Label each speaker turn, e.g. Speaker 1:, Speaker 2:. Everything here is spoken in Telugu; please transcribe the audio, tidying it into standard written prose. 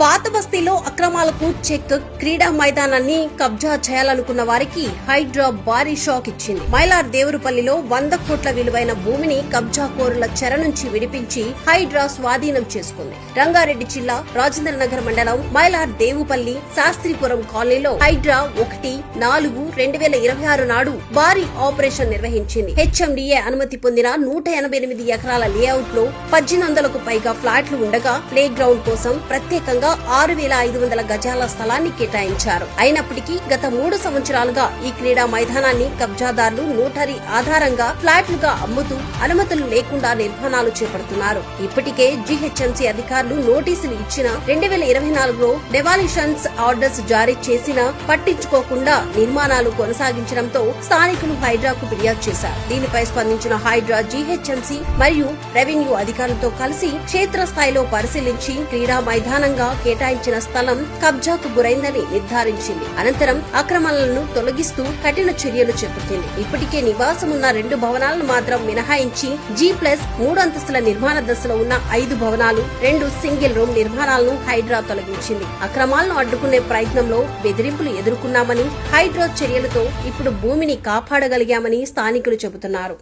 Speaker 1: పాత బస్తీలో అక్రమాలకు చెక్. క్రీడా మైదానాన్ని కబ్జా చేయాలనుకున్న వారికి హైడ్రా భారీ షాక్ ఇచ్చింది. మైలార్ దేవురుపల్లిలో 100 కోట్ల విలువైన భూమిని కబ్జాకోరుల చెర నుంచి విడిపించి హైడ్రా స్వాధీనం చేసుకుంది. రంగారెడ్డి జిల్లా రాజేంద్రనగర్ మండలం మైలార్ దేవుపల్లి శాస్త్రీపురం కాలనీలో హైడ్రా 1/4/2026 నాడు భారీ ఆపరేషన్ నిర్వహించింది. హెచ్ఎండిఏ అనుమతి పొందిన 188 ఎకరాల లేఅవుట్ లో 1800కు పైగా ఫ్లాట్లు ఉండగా ప్లే గ్రౌండ్ కోసం ప్రత్యేకంగా 6500 గజాల స్థలాన్ని కేటాయించారు. అయినప్పటికీ గత 3 సంవత్సరాలుగా ఈ క్రీడా మైదానాన్ని కబ్జాదారులు నోటరీ ఆధారంగా ఫ్లాట్లుగా అమ్ముతూ అనుమతులు లేకుండా నిర్మాణాలు చేపడుతున్నారు. ఇప్పటికే జీహెచ్ఎంసీ అధికారులు నోటీసులు ఇచ్చినా 2024లో డెమాలిషన్స్ ఆర్డర్స్ జారీ చేసినా పట్టించుకోకుండా నిర్మాణాలు కొనసాగించడంతో స్థానికులు హైడ్రాకు ఫిర్యాదు చేశారు. దీనిపై స్పందించిన హైడ్రా జీహెచ్ఎంసీ మరియు రెవెన్యూ అధికారులతో కలిసి క్షేత్రస్థాయిలో పరిశీలించి క్రీడా మైదానంగా కేటాయించిన స్థలం కబ్జాకు గురైందని నిర్ధారించింది. అనంతరం అక్రమాలను తొలగిస్తూ కఠిన చర్యలు చేపట్టింది. ఇప్పటికే నివాసమున్న 2 భవనాలను మాత్రం మినహాయించి G+3 అంతస్తుల నిర్మాణ దశలో ఉన్న 5 భవనాలు, 2 సింగిల్ రూమ్ నిర్మాణాలను హైడ్రా తొలగించింది. అక్రమాలను అడ్డుకునే ప్రయత్నంలో బెదిరింపులు ఎదుర్కొన్నామని, హైడ్రా చర్యలతో ఇప్పుడు భూమిని కాపాడగలిగామని స్థానికులు చెబుతున్నారు.